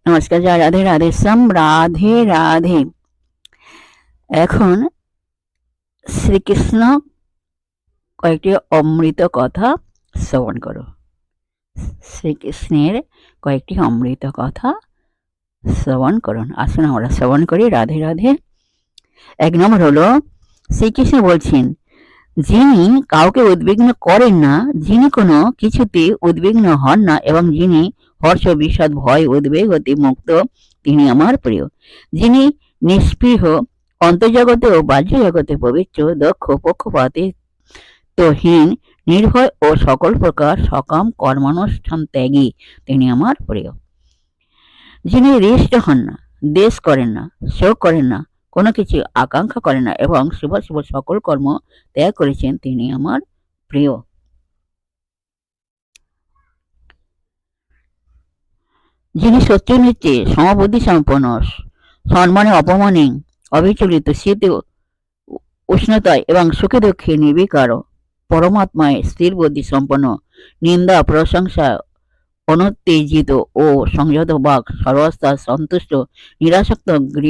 নমস্কার, জয় রাধে রাধেশ্যাম, রাধে রাধে। এখন শ্রীকৃষ্ণ কয়েকটি অমৃত কথা শ্রবণ করো। শ্রীকৃষ্ণের কয়েকটি অমৃত কথা শ্রবণ করুন। আসুন আমরা শ্রবণ করি। রাধে রাধে। 1 নম্বর হলো, শ্রীকৃষ্ণ বলছেন, যিনি কাউকে উদ্বিগ্ন করেন না, যিনি কোনো কিছুতে উদ্বিগ্ন হন না এবং যিনি হর্ষ বিষাদ ভয় উদ্বেগ হতে মুক্ত, তিনি আমার প্রিয়। যিনি নিস্পৃহ, অন্তর্জগতে ও বাহ্য জগতে পবিত্র, দক্ষ, পক্ষপাতিত্বহীন, নির্ভয় ও সকল প্রকার সকাম কর্মানুষ্ঠান ত্যাগী, তিনি আমার প্রিয়। যিনি হৃষ্ট হন না, দ্বেষ করেন না, শোক করেন না, কোনো কিছু আকাঙ্ক্ষা করেন না এবং শুভ শুভ সকল কর্ম ত্যাগ করেছেন, তিনি আমার প্রিয়। যিনি শত্রুর চেয়ে সমবুদ্ধি সম্পন্ন, সম্মানে অপমানে অবিচলিত, শীতে উষ্ণতায় এবং সুখে দুঃখে নির্বিকার, পরমাত্মায় স্থির বুদ্ধি সম্পন্ন, নিন্দা প্রশংসা অনুত্তেজিত ও সংযত বাক, সর্বস্থা সন্তুষ্ট, নিরাসক্ত, গৃহ